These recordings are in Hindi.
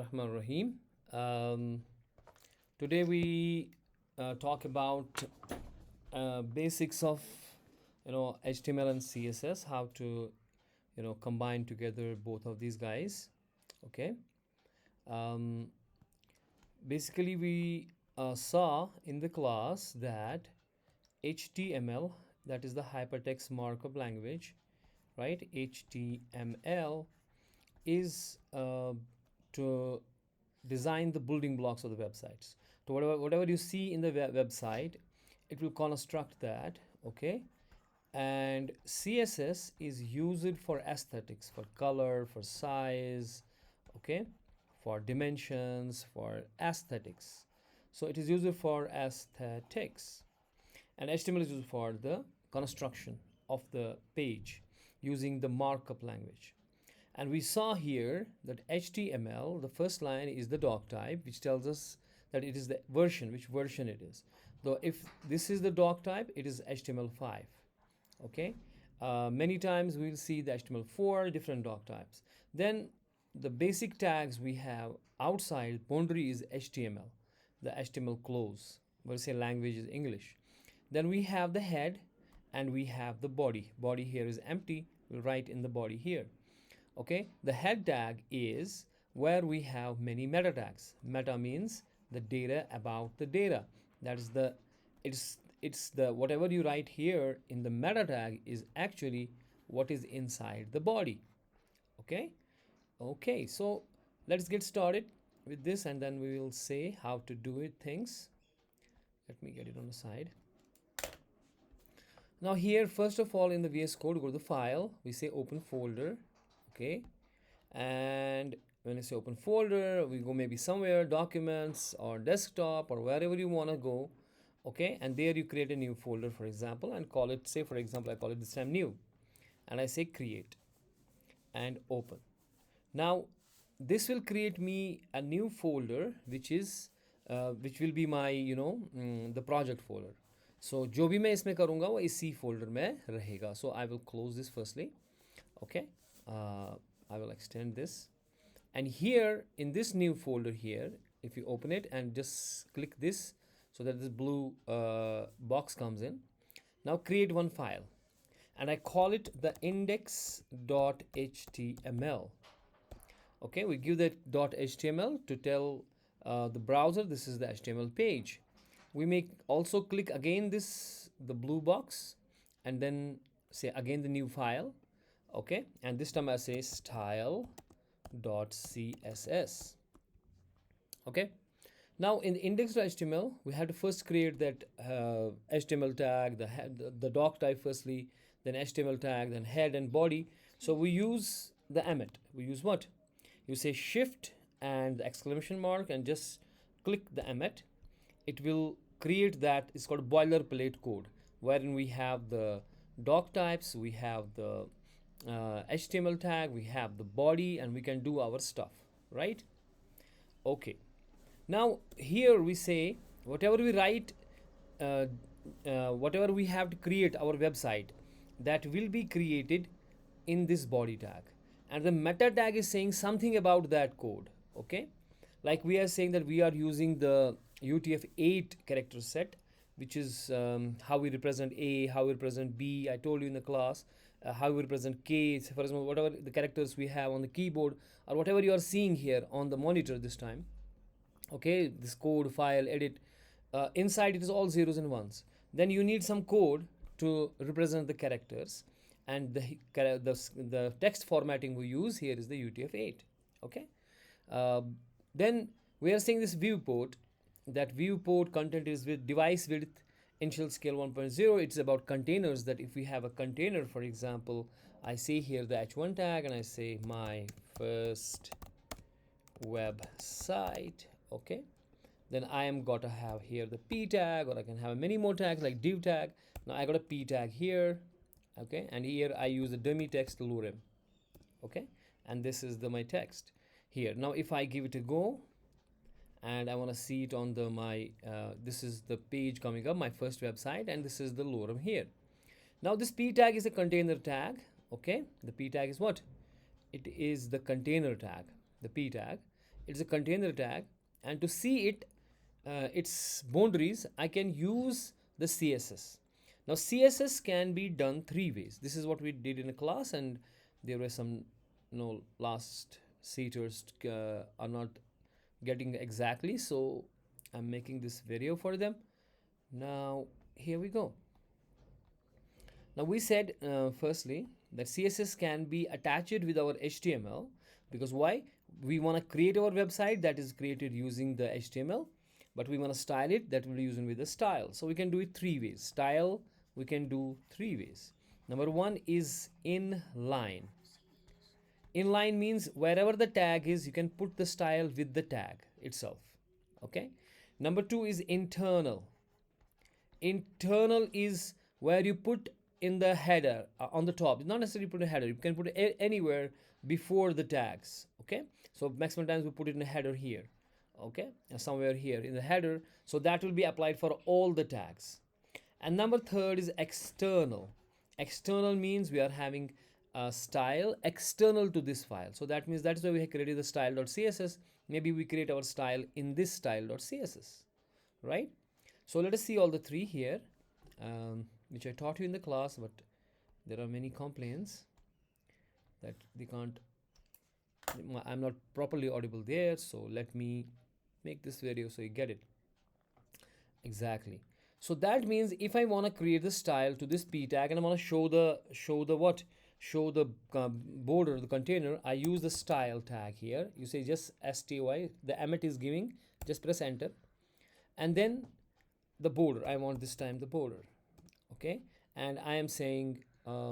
Bismillahirrahmanirrahim. Um, Today we talk about basics of HTML and CSS, how to combine together both of these guys. Okay. Um, Basically, we saw in the class that HTML, that is the hypertext markup language, right? HTML is to design the building blocks of the websites. So whatever you see in the website, it will construct that, okay? And CSS is used for aesthetics, for color, for size, okay? For dimensions, for aesthetics. So it is used for aesthetics. And HTML is used for the construction of the page using the markup language. And we saw here that HTML, the first line is the doc type, which tells us that it is the version, which version it is. Though if this is the doc type, it is HTML5. Okay. Many times we'll see the HTML4 different doc types. Then the basic tags we have outside boundary is HTML, the HTML close. We'll say language is English. Then we have the head and we have the body. Body here is empty. We'll write in the body here. Okay, the head tag is where we have many meta tags. Meta means the data about the data. That is the it's the whatever you write here in the meta tag is actually what is inside the body. Okay, okay, so let's get started with this and then we will say how to do it things. Let me get it on the side. Now here, first of all, in the VS Code, go to the file, we say open folder. Okay, and when I say open folder, we go maybe somewhere, documents or desktop or wherever you want to go. Okay, and there you create a new folder, for example, and call it, say for example, I call it this time new, and I say create and open. Now this will create me a new folder which will be my the project folder. So जो भी मैं इसमें करूँगा वो इसी folder में रहेगा. So I will close this firstly. Okay. I will extend this, and here in this new folder here, if you open it and just click this so that this blue box comes in. Now create one file and I call it the index.html. Okay, we give that .html to tell the browser this is the HTML page. We make also click again the blue box and then say again the new file. Okay, and this time I say style.css. Okay, now in the index.html we have to first create that HTML tag, the doc type firstly, then HTML tag, then head and body. So we use the emmet. We use what? You say shift and the exclamation mark and just click the emmet. It will create that. It's called boilerplate code, wherein we have the doc types, we have the HTML tag, we have the body, and we can do our stuff, right? Okay, now here we say whatever we write, whatever we have to create our website, that will be created in this body tag, and the meta tag is saying something about that code. Okay, like we are saying that we are using the UTF-8 character set, which is how we represent A, how we represent B. I told you in the class how we represent K. For example, whatever the characters we have on the keyboard or whatever you are seeing here on the monitor this time. Okay, this code, file, edit, inside it is all zeros and ones. Then you need some code to represent the characters, and the text formatting we use here is the UTF-8. Okay, then we are saying this viewport. That viewport content is with device width initial scale 1.0. It's about containers, that if we have a container, for example, I say here the h1 tag and I say my first website. Okay, then I am got to have here the p tag, or I can have many more tags like div tag. Now I got a p tag here. Okay, and here I use the dummy text lorem. Okay, and this is my text here. Now if I give it a go and I want to see it on this is the page coming up, my first website, and this is the lorem here. Now this p tag is a container tag. Okay, the p tag is what? It is the container tag, the p tag. It's a container tag, and to see it, its boundaries, I can use the CSS. Now CSS can be done three ways. This is what we did in a class, and there were some, last seaters are not getting exactly, so I'm making this video for them. Now here we go. Now we said, firstly, that CSS can be attached with our HTML, because why? We want to create our website that is created using the HTML, but we want to style it, that will be using with the style. So we can do it three ways. Style, we can do three ways. Number one is inline. Inline means wherever the tag is, you can put the style with the tag itself. Okay. Number two is internal. Internal is where you put in the header, on the top. Not necessarily put a header, you can put it anywhere before the tags. Okay, so maximum times we put it in a header here. Okay, somewhere here in the header, so that will be applied for all the tags. And number third is external. External means we are having a style external to this file, so that means that's why we have created the style.css. Maybe we create our style in this style.css, right? So let us see all the three here, which I taught you in the class, but there are many complaints that they can't, I'm not properly audible there, so let me make this video so you get it exactly. So that means if I want to create the style to this p tag, and I want to show the border, the container, I use the style tag here. You say just sty, the Emmet is giving, just press enter, and then the border, I want this time the border. Okay, and I am saying,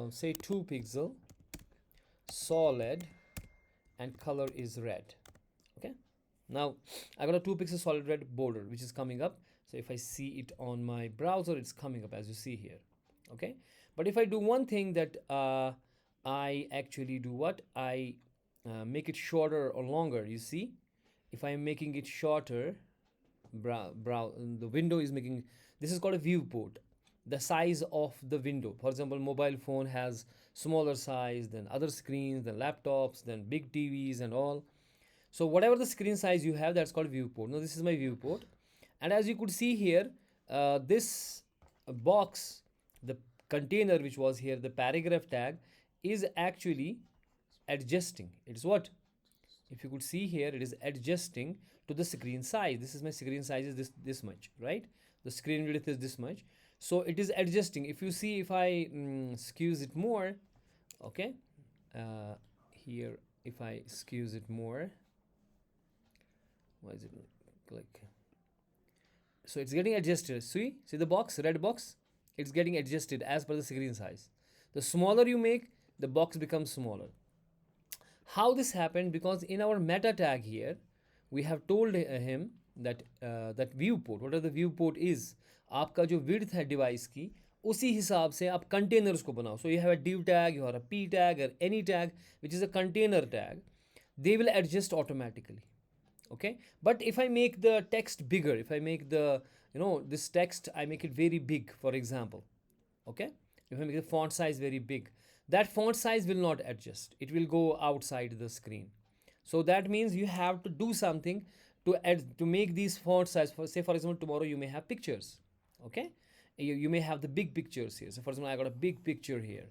say 2 pixel, solid, and color is red. Okay, now I got a 2 pixel solid red border which is coming up. So if I see it on my browser, it's coming up as you see here. Okay, but if I do one thing, that I actually do what, I make it shorter or longer. You see, if I'm making it shorter, the window is making, this is called a viewport, the size of the window. For example, mobile phone has smaller size than other screens, than laptops, than big TVs and all. So whatever the screen size you have, that's called viewport. Now this is my viewport, and as you could see here, this box, the container which was here, the paragraph tag, is actually adjusting. It's what, if you could see here, it is adjusting to the screen size. This is my screen size is this much, right? The screen width is this much, so it is adjusting. If you see, if I skews it more, okay, here if I skews it more, why is it click? So it's getting adjusted. See the box, red box, it's getting adjusted as per the screen size. The smaller you make, the box becomes smaller. How this happened? Because in our meta tag here, we have told him that that viewport, whatever the viewport is, आपका जो width है device की, उसी हिसाब से आप containers को बनाओ. So you have a div tag, you have a p tag, or any tag which is a container tag, they will adjust automatically. Okay, but if I make the text bigger, if I make the, this text, I make it very big, for example, okay, if I make the font size very big, that font size will not adjust, it will go outside the screen. So that means you have to do something to add, to make these font size. Say for example, tomorrow you may have pictures, okay, you may have the big pictures here. So for example, I got a big picture here,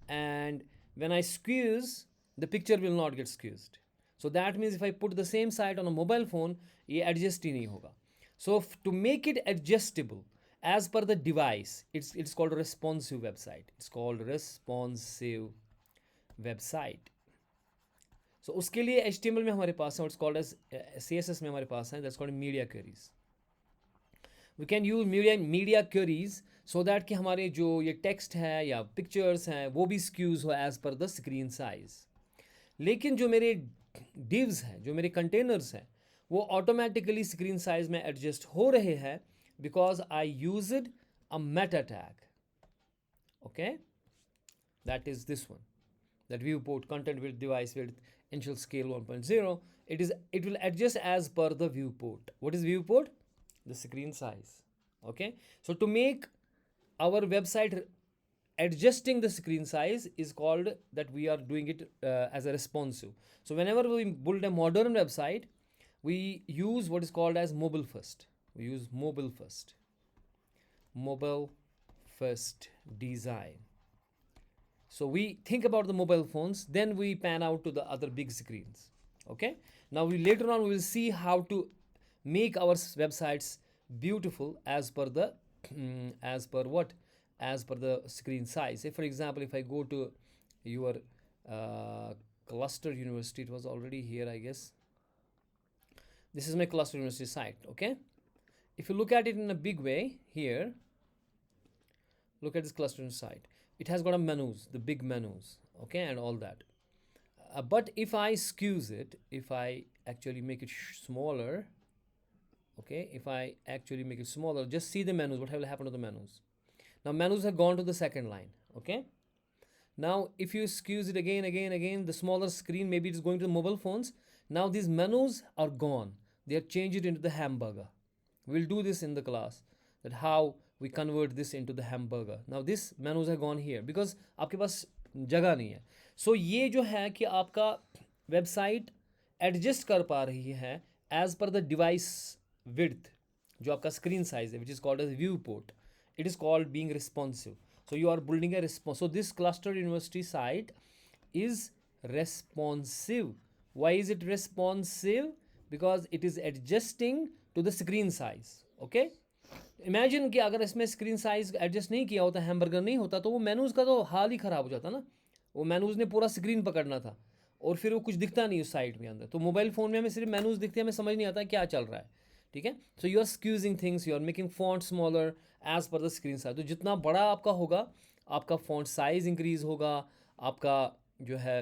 and when I squeeze, the picture will not get squeezed. So that means if I put the same site on a mobile phone, ये adjust ही नहीं होगा. So to make it adjustable as per the device, it's called a responsive website. It's called responsive website. So उसके लिए HTML में हमारे पास है, it's called as CSS में हमारे पास है, that's called media queries. We can use media queries so that कि हमारे जो ये text है या pictures हैं, वो भी skews हो as per the screen size. लेकिन जो मेरे divs हैं, जो मेरे containers हैं, वो automatically screen size में adjust हो रहे हैं because I used a meta tag. Okay, that is this one, that viewport, content width, device width, initial scale 1.0. It will adjust as per the viewport. What is viewport? The screen size. Okay, so to make our website adjusting the screen size is called that we are doing it as a responsive. So whenever we build a modern website, we use what is called as mobile first. We use mobile first. Mobile first design. So we think about the mobile phones, then we pan out to the other big screens. Okay. Now we later on we will see how to make our websites beautiful as per the as per what, as per the screen size. Say for example, if I go to your cluster university, it was already here, I guess. This is my cluster university site. Okay, if you look at it in a big way here, look at this cluster university site. It has got a menus, the big menus, okay, and all that. But if I skews it, if I actually make it smaller, okay, if I actually make it smaller, just see the menus, what will happen to the menus. Now menus have gone to the second line. Okay, now if you skews it again, the smaller screen, maybe it is going to the mobile phones. Now these menus are gone, they are changed it into the hamburger. We'll do this in the class, that how we convert this into the hamburger. Now this menus are gone here because आपके पास जगह नहीं है. So ये जो है कि आपका वेबसाइट एडजस्ट कर पा रही है as per the device width, जो आपका स्क्रीन साइज है, which is called as viewport. It is called being responsive. So you are building a response. So this cluster university site is responsive. Why is it responsive? Because it is adjusting to the screen size. Okay, imagine कि अगर इसमें स्क्रीन साइज एडजस्ट नहीं किया होता, हैमबर्गर नहीं होता, तो वो मेनूज़ का तो हाल ही ख़राब हो जाता ना. वो मेनूज़ ने पूरा स्क्रीन पकड़ना था और फिर वो कुछ दिखता नहीं उस साइड में अंदर. तो मोबाइल फ़ोन में हमें सिर्फ मेनूज़ दिखते हैं, हमें समझ नहीं आता क्या चल रहा है. ठीक है. So you are squeezing things, you are making font smaller as per the screen size. तो जितना बड़ा आपका होगा, आपका फॉन्ट साइज इंक्रीज़ होगा, आपका जो है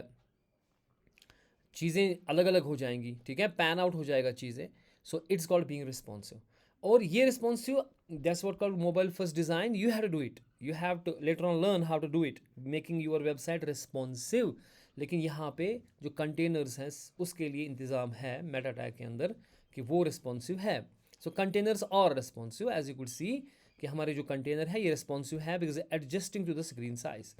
चीज़ें अलग अलग हो जाएंगी. ठीक है, पैन आउट हो जाएगा चीज़ें. So it's called being responsive. और ये responsive, that's what called mobile first design. You have to do it, you have to later on learn how to do it, making your website responsive. लेकिन यहाँ पे जो कंटेनर्स हैं उसके लिए इंतज़ाम है मेटा टैग के अंदर कि वो रिस्पॉन्सिव है. सो कंटेनर्स और responsive, as you could see कि हमारे जो कंटेनर है ये रिस्पॉन्सिव है because adjusting to the screen size.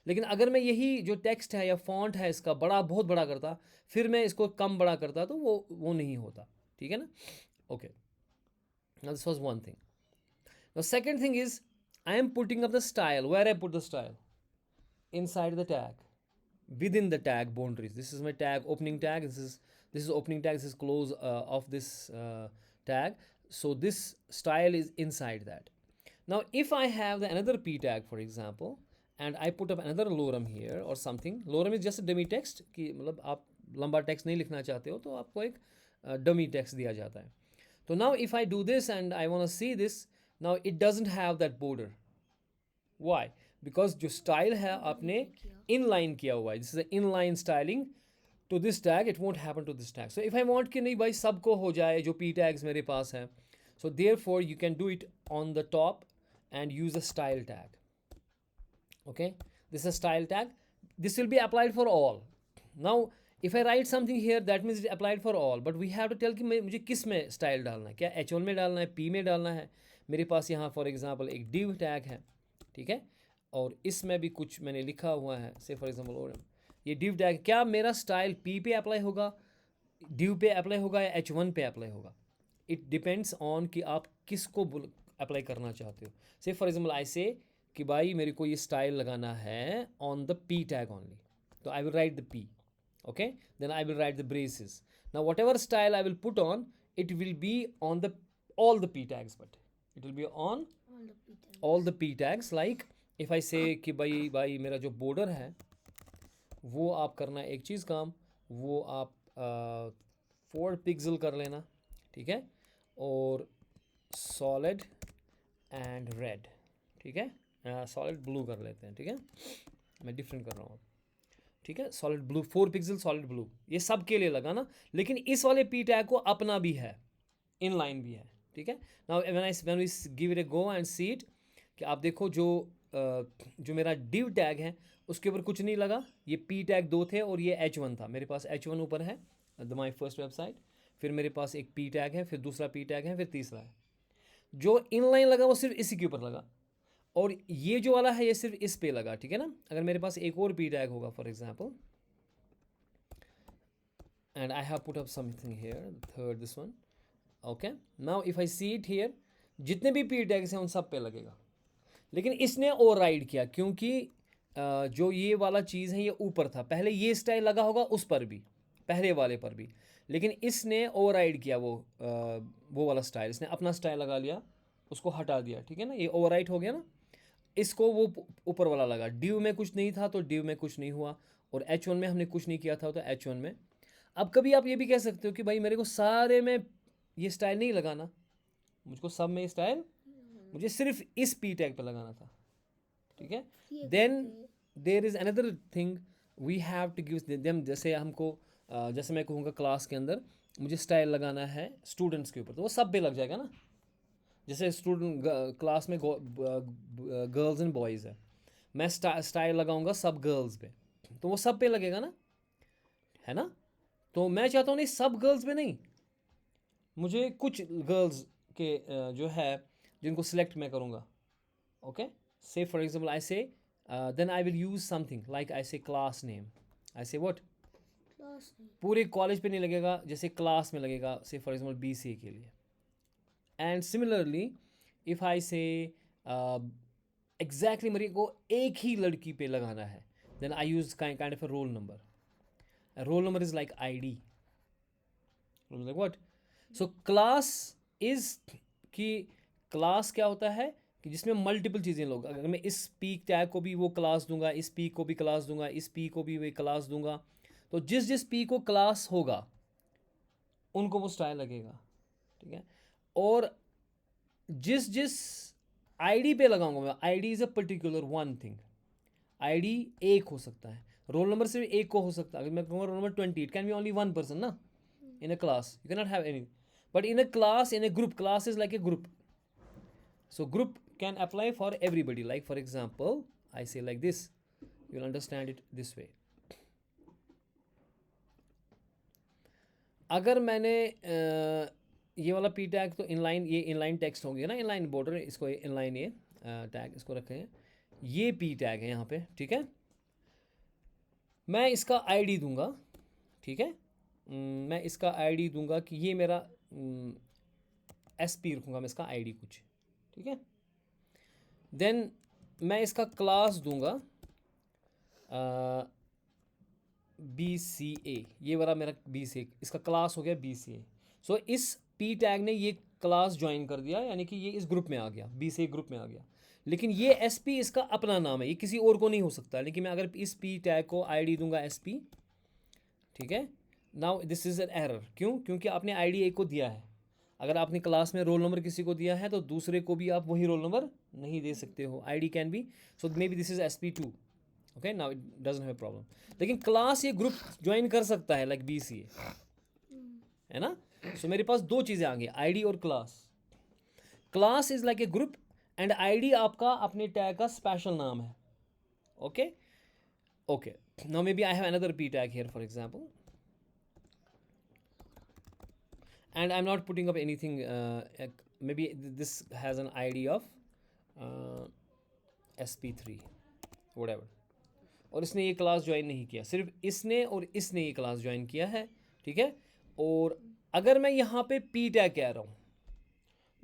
लेकिन अगर मैं यही जो टेक्स्ट है या फॉन्ट है इसका बहुत बड़ा करता, फिर मैं इसको कम बड़ा करता, तो वो नहीं होता. ठीक है ना. Okay, now this was one thing. Now second thing is I am putting up the style. Where I put the style? Inside the tag, within the tag boundaries. This is my tag, opening tag. This is opening tag. This is close of this tag. So this style is inside that. Now if I have another p tag, for example, and I put up another lorem here or something. Lorem is just a dummy text कि मतलब आप लंबा टेक्स्ट नहीं लिखना चाहते हो तो आपको एक डमी टेक्स्ट दिया जाता है. So now if I do this and I want to see this, now it doesn't have that border. Why? Because जो style है आपने inline किया हुआ है. This is an inline styling to this tag. It won't happen to this tag. So if I want कि नहीं भाई सबको हो जाए जो p tags मेरे पास हैं, so therefore you can do it on the top and use a style tag. Okay, this is a style tag. This will be applied for all. Now if I write something here, that means it applied for all, but we have to tell कि मुझे किस में स्टाइल डालना है, क्या h1 में डालना है, p में डालना है. मेरे पास यहाँ फॉर एग्जांपल एक div टैग है. ठीक है, और इसमें भी कुछ मैंने लिखा हुआ है. से फॉर एग्जांपल और ये div टैग, क्या मेरा स्टाइल p पे अप्लाई होगा, div पे अप्लाई होगा या h1 पे अप्लाई होगा. इट डिपेंड्स ऑन कि आप किसको अप्लाई करना चाहते हो. से फॉर एग्जांपल आई से कि भाई मेरे को ये स्टाइल लगाना है on the p tag only, तो I will write the p. Okay, then I will write the braces. Now whatever style I will put on, it will be on the all the p tags, but it will be on all the p tags. Like if I say कि भाई मेरा जो border है वो आप करना एक चीज़ काम, वो आप 4 पिक्सल कर लेना. ठीक है, और solid and red. ठीक है, solid blue कर लेते हैं. ठीक है, मैं डिफरेंट कर रहा हूँ. ठीक है, solid blue 4 pixel solid blue, ये सब के लिए लगा ना. लेकिन इस वाले पी टैग को अपना भी है, इन लाइन भी है. ठीक है. Now when we give it a go and see it, कि आप देखो जो मेरा डिव टैग है उसके ऊपर कुछ नहीं लगा. ये पी टैग 2 थे और ये h1 था. मेरे पास h1 ऊपर है, द माई फर्स्ट वेबसाइट. फिर मेरे पास एक पी टैग है, फिर दूसरा पी टैग है, फिर तीसरा है. जो इन लाइन लगा वो सिर्फ इसी के ऊपर लगा, और ये जो वाला है ये सिर्फ इस पे लगा. ठीक है ना. अगर मेरे पास एक और पी टैग होगा for example, and I have put up something here, third this one. Okay, now if I see it here, जितने भी p टैग्स हैं उन सब पे लगेगा, लेकिन इसने ओवरराइड किया क्योंकि जो ये वाला चीज़ है ये ऊपर था, पहले ये स्टाइल लगा होगा उस पर भी, पहले वाले पर भी, लेकिन इसने ओवरराइड किया वो वाला स्टाइल, इसने अपना स्टाइल लगा लिया, उसको हटा दिया, ठीक है ना, ये ओवरराइड हो गया ना, इसको वो ऊपर वाला लगा, ड्यू में कुछ नहीं था तो ड्यू में कुछ नहीं हुआ, और H1 में हमने कुछ नहीं किया था तो H1 में। अब कभी आप ये भी कह सकते हो कि भाई मेरे को सारे में ये स्टाइल नहीं लगाना, मुझको सब में स्टाइल, मुझे सिर्फ इस पी टैग पे लगाना था, ठीक है। Then there is another thing we have to give them, जैसे हमको जैसे मैं कहूँगा क्लास के अंदर मुझे स्टाइल लगाना है स्टूडेंट्स के ऊपर, तो वो सब पे लग जाएगा ना, जैसे स्टूडेंट क्लास में गर्ल्स एंड बॉयज़ है, मैं स्टाइल लगाऊंगा सब गर्ल्स पे, तो वो सब पे लगेगा ना, है ना। तो मैं चाहता हूँ नहीं सब गर्ल्स पे नहीं, मुझे कुछ गर्ल्स के जो है जिनको सिलेक्ट मैं करूँगा, ओके। से for example I say then I will use something like I say class name, आई से व्हाट, पूरे कॉलेज पे नहीं लगेगा, जैसे क्लास में लगेगा, से फॉर एग्जाम्पल BCA के लिए। एंड सिमिलरली इफ़ आई से एग्जैक्टली मेरे को एक ही लड़की पे लगाना है, then I use kind of a roll number, roll number is like ID, like what. So class is कि क्लास क्या होता है कि जिसमें मल्टीपल चीज़ें लोग, अगर मैं इस पी टैग को भी वो क्लास दूंगा, इस पी को भी क्लास दूंगा, इस पी को भी वो क्लास दूंगा, तो जिस जिस पी को क्लास होगा उनको वो स्टाइल लगेगा, ठीक है। और जिस जिस ID पे लगाऊंगा मैं, ID is a particular one thing, ID एक हो सकता है, रोल नंबर से भी एक को हो सकता है, अगर मैं कहूँगा roll number 20, it can B only one person ना in a class, you cannot have any, but in a class, in a group, class is like a group, so group can apply for everybody, like for example I say like this, you'll understand it this way. अगर मैंने ये वाला p टैग तो इनलाइन, ये इनलाइन टेक्स्ट हो गया ना, इनलाइन बॉर्डर, इसको इनलाइन ये टैग इसको रखे हैं, ये p टैग है यहाँ पे, ठीक है। मैं इसका ID दूंगा, ठीक है, मैं इसका ID दूंगा कि ये मेरा SP रखूँगा मैं इसका ID कुछ, ठीक है। देन मैं इसका क्लास दूंगा BCA, ये वाला मेरा BCA, इसका क्लास हो गया BCA। सो इस P टैग ने ये क्लास ज्वाइन कर दिया, यानी कि ये इस ग्रुप में आ गया, BCA ग्रुप में आ गया, लेकिन ये SP इसका अपना नाम है, ये किसी और को नहीं हो सकता, लेकिन मैं अगर इस P टैग को ID दूंगा SP, ठीक है। Now this is an error, क्यों, क्योंकि आपने ID एक को दिया है, अगर आपने क्लास में रोल नंबर किसी को दिया है तो दूसरे को भी आप वही रोल नंबर नहीं दे सकते हो, ID can be, so may be this is SP2, okay, now it doesn't have problem, लेकिन क्लास ये ग्रुप ज्वाइन कर सकता है लाइक BCA, है ना। सो मेरे पास दो चीज़ें आ गई, ID और class. Class is like a group and ID आपका अपने टैग का स्पेशल नाम है, okay okay. Now maybe I have another P tag here for example, and I'm not putting up anything, maybe this has an ID of SP3 whatever, और इसने ये क्लास ज्वाइन नहीं किया, सिर्फ इसने और इसने ये क्लास ज्वाइन किया है, ठीक है। और अगर मैं यहाँ पे P टैग कह रहा हूँ,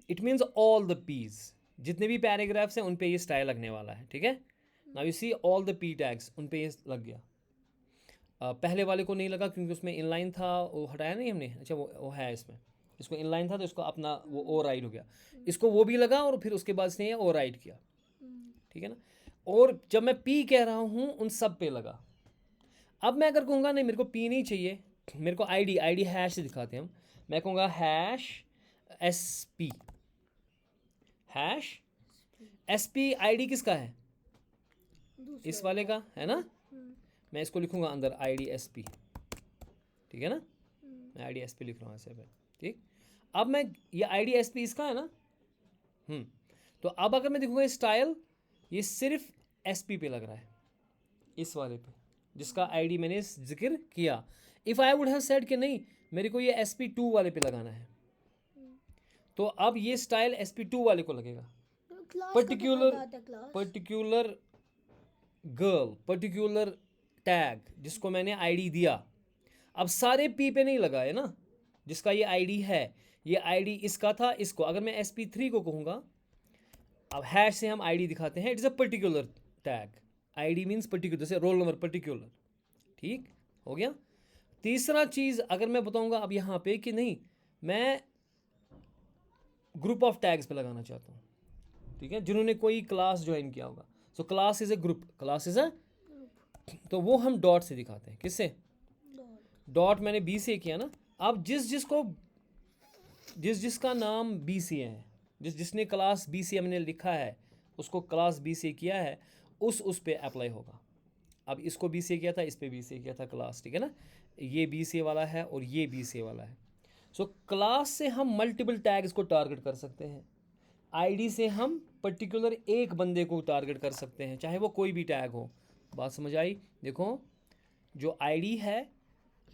it means all the P's, जितने भी पैराग्राफ्स हैं उन पे ये स्टाइल लगने वाला है, ठीक है। Now you see all the P tags, उन पे ये लग गया, पहले वाले को नहीं लगा क्योंकि उसमें इनलाइन था, वो हटाया नहीं हमने, अच्छा वो है इसमें, इसको इनलाइन था तो इसको अपना वो ओवरराइड हो गया, इसको वो भी लगा और फिर उसके बाद इसने ये ओवरराइड किया, ठीक है ना। और जब मैं P कह रहा हूँ उन सब पे लगा। अब मैं अगर कहूँगा नहीं मेरे को P नहीं चाहिए, मेरे को ID हैश से दिखाते हैं हम, मैं कहूँगा hash SP, hash SP ID किसका है, इस वाले का है ना, मैं इसको लिखूंगा अंदर ID SP, ठीक है ना, मैं ID SP लिख रहा हूँ ऐसे पे, ठीक। अब मैं ये ID SP इसका है ना, तो अब अगर मैं देखूंगा स्टाइल, ये सिर्फ SP पे लग रहा है, इस वाले पे जिसका ID मैंने जिक्र किया। If I would have said कि नहीं मेरे को ये SP2 वाले पे लगाना है, तो अब ये स्टाइल SP2 वाले को लगेगा, पर्टिकुलर गर्ल, पर्टिकुलर टैग जिसको मैंने ID दिया, अब सारे पी पे नहीं लगाए ना, जिसका ये आईडी है, ये आईडी इसका था, इसको अगर मैं sp3 को कहूँगा, अब हैश से हम आईडी दिखाते हैं, it is a particular tag, ID means particular, जैसे रोल नंबर पर्टिकुलर, ठीक हो गया। तीसरा चीज़ अगर मैं बताऊँगा अब यहाँ पे कि नहीं, मैं ग्रुप ऑफ टैग्स पे लगाना चाहता हूँ, ठीक है, जिन्होंने कोई क्लास ज्वाइन किया होगा। So class is a group, class is a, तो वो हम डॉट से दिखाते हैं, किससे, डॉट मैंने बी से किया ना। अब जिसका नाम बी सी है, जिसने क्लास बी सी हमने लिखा है, उसको क्लास बी सी किया है, उस पे अप्लाई होगा। अब इसको बी सी किया था, इस पे बी सी किया था क्लास, ठीक है ना, ये बी सी वाला है और ये बी सी वाला है। सो क्लास से हम मल्टीपल टैग्स को टारगेट कर सकते हैं, आईडी से हम पर्टिकुलर एक बंदे को टारगेट कर सकते हैं, चाहे वो कोई भी टैग हो। बात समझ आई? देखो जो आईडी है,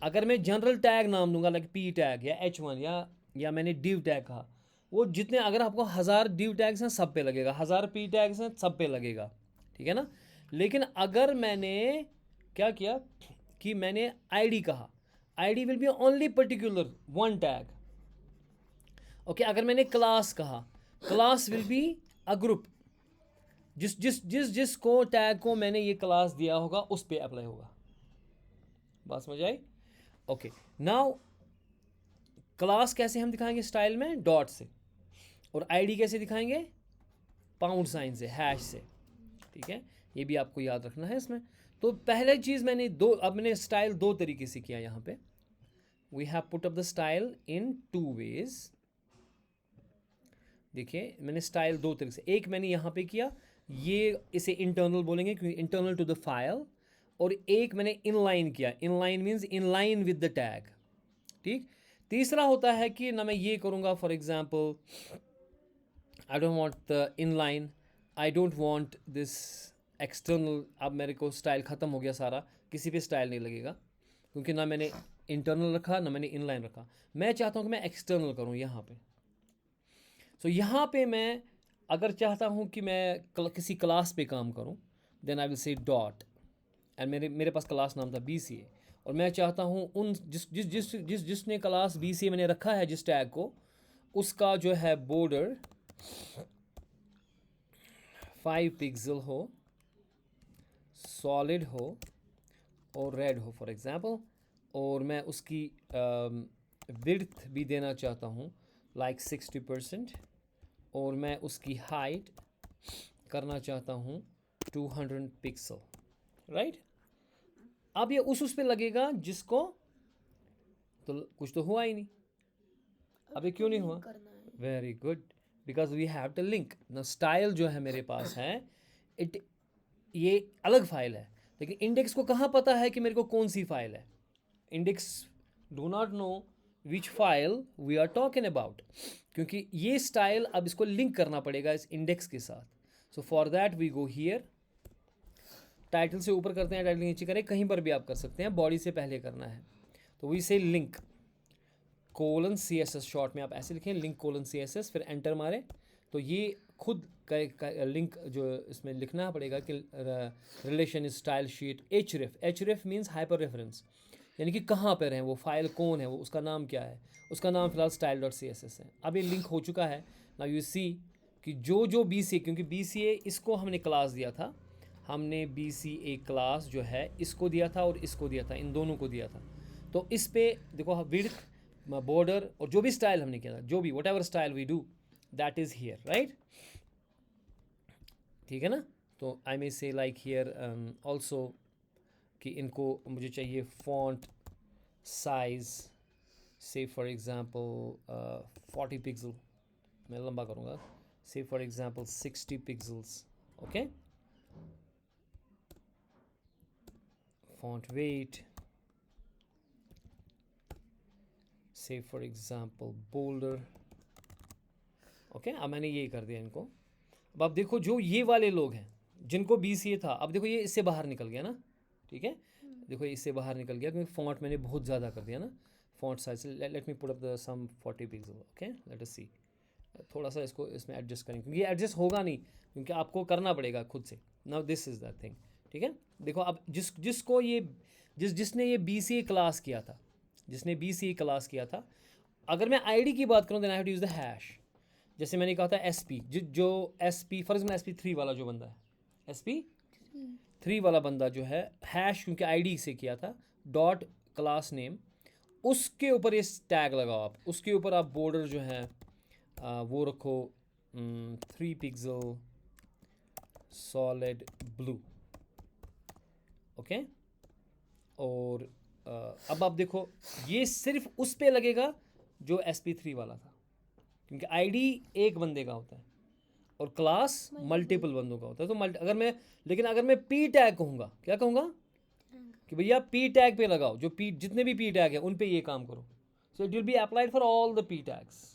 अगर मैं जनरल टैग नाम दूंगा लाइक पी टैग या h1 या मैंने डिव टैग कहा, वो जितने, अगर आपको 1000 डिव टैग्स हैं सब पे लगेगा, 1000 पी टैग्स हैं सब पे लगेगा, ठीक है ना। लेकिन अगर मैंने क्या किया कि मैंने आईडी कहा, ID will be only particular one tag, okay. अगर मैंने क्लास कहा, class will be a group, जिसको टैग को मैंने ये क्लास दिया होगा उस पे अप्लाई होगा। बात समझ आई? ओके, नाउ क्लास कैसे हम दिखाएंगे स्टाइल में, डॉट से, और आईडी कैसे दिखाएंगे, पाउंड साइन से, हैश से, ठीक है, ये भी आपको याद रखना है इसमें। तो पहले चीज़ मैंने अब मैंने स्टाइल दो तरीके से किया यहाँ पे, we have put up the style in 2 ways. देखिए मैंने स्टाइल दो तरीके से, एक मैंने यहाँ पे किया, ये इसे इंटरनल बोलेंगे क्योंकि इंटरनल टू द फाइल, और एक मैंने इनलाइन किया, inline means inline with the tag, ठीक। तीसरा होता है कि ना मैं ये करूँगा, for example I don't want the inline, I don't want this external, अब मेरे को स्टाइल ख़त्म हो गया सारा, किसी पे स्टाइल नहीं लगेगा क्योंकि ना मैंने इंटरनल रखा ना मैंने इनलाइन रखा, मैं चाहता हूँ कि मैं एक्सटर्नल करूँ यहाँ पे। सो यहाँ पे मैं अगर चाहता हूँ कि मैं किसी क्लास पे काम करूँ, then I will say dot, and मेरे पास क्लास नाम था BCA, और मैं चाहता हूँ उन जिसने क्लास BCA मैंने रखा है जिस टैग को, उसका जो है बॉर्डर 5 पिक्सल हो, सॉलिड हो और रेड हो फॉर एग्जांपल, और मैं उसकी विड्थ भी देना चाहता हूँ लाइक 60%, और मैं उसकी हाइट करना चाहता हूँ 200 पिक्सल, राइट। अब ये उस पे लगेगा जिसको, तो कुछ तो हुआ ही नहीं, अब ये क्यों नहीं हुआ, very good, because we have to link ना। स्टाइल जो है मेरे पास है, ये अलग फाइल है, लेकिन इंडेक्स को कहाँ पता है कि मेरे को कौन सी फाइल है, index do not know which file we are talking about, क्योंकि ये स्टाइल अब इसको लिंक करना पड़ेगा इस इंडेक्स के साथ। So for that we go here, title से ऊपर करते हैं, टाइटल नीचे करें, कहीं पर भी आप कर सकते हैं, बॉडी से पहले करना है, तो वी से लिंक कोलन CSS, शॉर्ट में आप ऐसे लिखें लिंक कोलन CSS, फिर एंटर मारें, तो ये खुद का लिंक जो इसमें लिखना पड़ेगा कि relation is style sheet href means hyper reference, यानी कि कहाँ पर है वो फाइल, कौन है वो, उसका नाम क्या है, उसका नाम फिलहाल style.css है। अब ये लिंक हो चुका है। नाउ यू सी कि जो BCA, क्योंकि BCA इसको हमने क्लास दिया था, हमने BCA क्लास जो है इसको दिया था और इसको दिया था, इन दोनों को दिया था। तो इस पे देखो विड्थ, बॉर्डर, और जो भी स्टाइल हमने किया था, जो भी whatever style we do that is here, right, ठीक है ना। तो आई मे से लाइक हियर ऑल्सो कि इनको मुझे चाहिए फॉन्ट साइज से फॉर एग्जांपल 40 पिक्सल, मैं लंबा करूँगा, से for example 60 pixels, okay. Font weight से फॉर एग्जांपल बोल्डर, ओके। अब मैंने ये कर दिया इनको। अब आप देखो जो ये वाले लोग हैं जिनको BCA था, अब देखो ये इससे बाहर निकल गया ना, ठीक है, देखो ये इससे बाहर निकल गया क्योंकि फॉन्ट मैंने बहुत ज़्यादा कर दिया ना, font size, let me put up the some 40 pixel, okay, let us see, थोड़ा सा इसको इसमें एडजस्ट करेंगे क्योंकि ये एडजस्ट होगा नहीं, क्योंकि आपको करना पड़ेगा खुद से। Now this is the thing, ठीक है। देखो अब जिसने ये BCA क्लास किया था, जिसने BCA क्लास किया था। अगर मैं आईडी की बात करूँ then I have to use the hash. जैसे मैंने कहा था एसपी, जो एसपी फॉर एग्जाम्पल SP3 वाला जो बंदा है, SP3 वाला बंदा जो है, हैश क्योंकि आईडी से किया था, डॉट क्लास नेम, उसके ऊपर ये टैग लगाओ आप, उसके ऊपर आप बॉर्डर जो है वो रखो 3 पिक्सल सॉलिड ब्लू। ओके, और अब आप देखो ये सिर्फ उस पे लगेगा जो SP3 वाला था, क्योंकि आईडी एक बंदे का होता है और क्लास मल्टीपल बंदों का होता है। तो लेकिन अगर मैं पी टैग कहूँगा, क्या कहूँगा कि भैया पी टैग पे लगाओ, जो पी जितने भी पी टैग है उन पे ये काम करो। So it will be applied for all the p tags.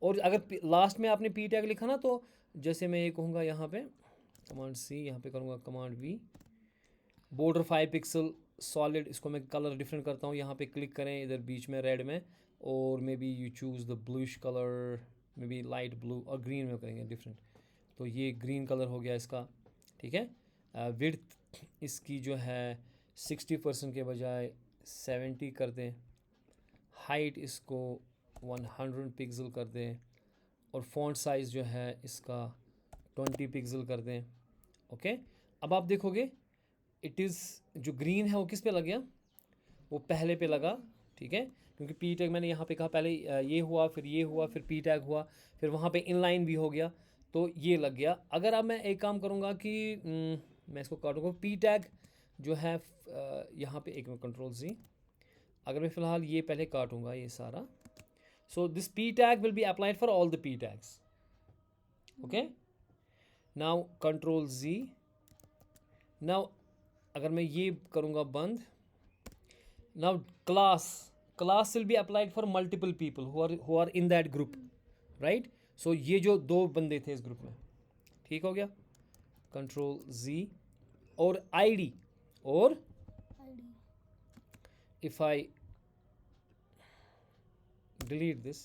और अगर लास्ट में आपने पी टैग लिखा ना, तो जैसे मैं ये कहूँगा यहाँ पे कमांड C, यहाँ पे करूँगा command V, border 5 pixel solid, इसको मैं कलर डिफरेंट करता हूँ, यहाँ पे क्लिक करें इधर बीच में रेड में, और may be you choose the bluish colour, may be light blue, और ग्रीन में करेंगे डिफरेंट। तो ये ग्रीन कलर हो गया इसका, ठीक है। विड्थ इसकी जो है 60% के बजाय 70 कर दें, हाइट इसको 100 पिक्सल कर दें, और फॉन्ट साइज़ जो है इसका 20 पिक्सल कर दें। ओके, अब आप देखोगे इट इज़ जो ग्रीन है वो किस पे लग गया, वो पहले पे लगा, ठीक है, क्योंकि पी टैग मैंने यहाँ पे कहा पहले ये हुआ, फिर ये हुआ, फिर पी टैग हुआ, फिर वहाँ पे इनलाइन भी हो गया, तो ये लग गया। अगर अब मैं एक काम करूँगा कि मैं इसको काटूँगा, पी टैग जो है यहाँ पे एक कंट्रोल C, अगर मैं फ़िलहाल ये पहले काटूँगा ये सारा, so this p tag will be applied for all the p tags. Okay, now control Z, now अगर मैं ये करूँगा बंद, now class will be applied for multiple people who are in that group, right. So ये जो 2 बंदे थे इस ग्रुप में, ठीक हो गया, कंट्रोल Z, और आईडी, और if I delete this,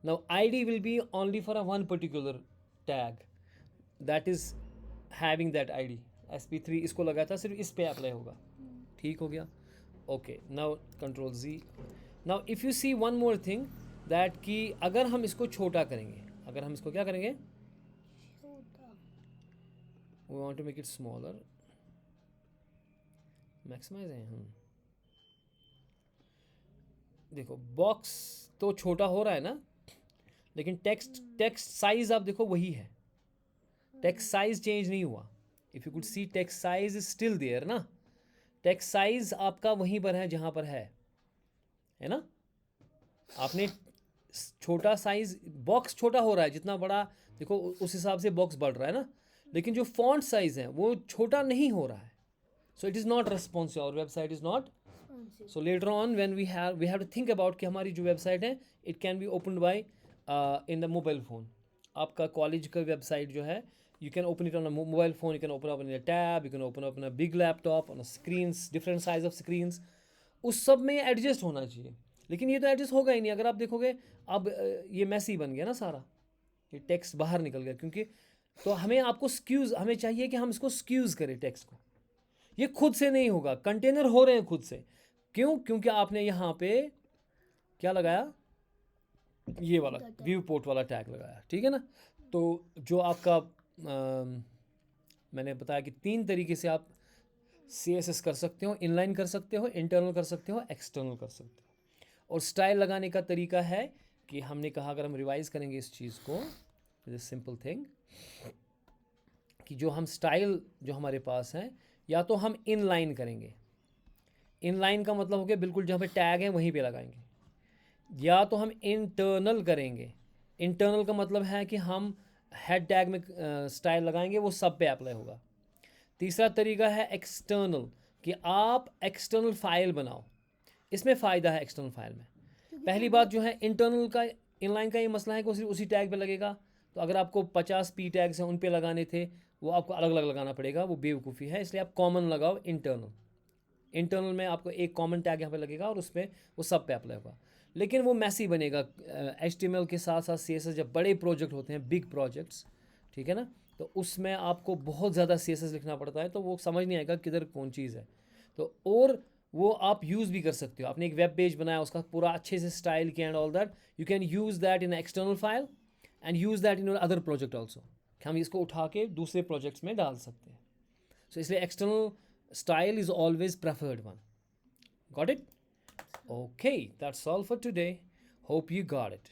now ID will be only for a one particular tag that is having that ID SP3 इसको लगा था, सिर्फ इस पे अप्लाई होगा, ठीक हो गया। Okay, now control Z, now if you see one more thing that कि अगर हम इसको छोटा करेंगे, अगर हम इसको क्या करेंगे, we want to make it smaller, maximize है हम, देखो बॉक्स तो छोटा हो रहा है ना, लेकिन टेक्स्ट साइज आप देखो वही है, टेक्स्ट साइज चेंज नहीं हुआ। If you could see text size is still there ना, टेक्स्ट साइज आपका वहीं पर है जहां पर है ना। आपने छोटा साइज, बॉक्स छोटा हो रहा है, जितना बड़ा देखो उस हिसाब से बॉक्स बढ़ रहा है ना, लेकिन जो फॉन्ट साइज है वो छोटा नहीं हो रहा है। So it is not responsive, और website is not. So later on when we have to think about कि हमारी जो वेबसाइट है it can be opened by in the mobile phone. आपका कॉलेज का वेबसाइट जो है, you can open it on a mobile phone, you can open up in a tab, you can open up in a big laptop, on a screens, different size of screens, उस सब में एडजस्ट होना चाहिए, लेकिन ये तो एडजस्ट होगा ही नहीं। अगर आप देखोगे अब ये मैसी बन गया ना सारा, ये टेक्स्ट बाहर निकल गया, क्योंकि तो हमें चाहिए कि हम इसको स्क्यूज़ करें टेक्स्ट को, ये खुद से नहीं होगा, कंटेनर हो रहे हैं खुद से। क्यों? क्योंकि आपने यहाँ पे क्या लगाया, ये वाला व्यू पोर्ट वाला टैग लगाया, ठीक है ना। तो जो आपका मैंने बताया कि 3 तरीके से आप CSS कर सकते हो, इनलाइन कर सकते हो, इंटरनल कर सकते हो, एक्सटर्नल कर सकते हो। और स्टाइल लगाने का तरीका है कि हमने कहा, अगर हम रिवाइज करेंगे इस चीज़ को, दिस सिंपल थिंग, कि जो हम स्टाइल जो हमारे पास है, या तो हम इनलाइन करेंगे, इनलाइन का मतलब हो गया बिल्कुल जहाँ पे टैग है वहीं पे लगाएंगे, या तो हम इंटरनल करेंगे, इंटरनल का मतलब है कि हम हेड टैग में स्टाइल लगाएंगे, वो सब पे अप्लाई होगा। तीसरा तरीका है एक्सटर्नल, कि आप एक्सटर्नल फाइल बनाओ, इसमें फ़ायदा है एक्सटर्नल फाइल में। पहली बात जो है इंटरनल का, इनलाइन का ये मसला है कि उसी टैग पे लगेगा, तो अगर आपको 50 पी टैग्स हैं उन पे लगाने थे, वो आपको अलग अलग लगाना पड़ेगा, वो बेवकूफ़ी है। इसलिए आप कॉमन लगाओ इंटरनल में आपको एक कॉमन टैग यहाँ पे लगेगा और उस पर वो सब पे अप्लाई होगा। लेकिन वो मैसी बनेगा HTML के साथ साथ CSS, जब बड़े प्रोजेक्ट होते हैं, बिग प्रोजेक्ट्स, ठीक है ना, तो उसमें आपको बहुत ज़्यादा CSS लिखना पड़ता है, तो वो समझ नहीं आएगा किधर कौन चीज़ है। तो और वो आप यूज़ भी कर सकते हो. आपने एक वेब पेज बनाया, उसका पूरा अच्छे से स्टाइल किया and all that, you can use that in external file and use that in your other project also. हम इसको उठा के दूसरे प्रोजेक्ट्स में डाल सकते हैं. सो इसलिए external style is always preferred one. Got it? Okay, that's all for today. Hope you got it.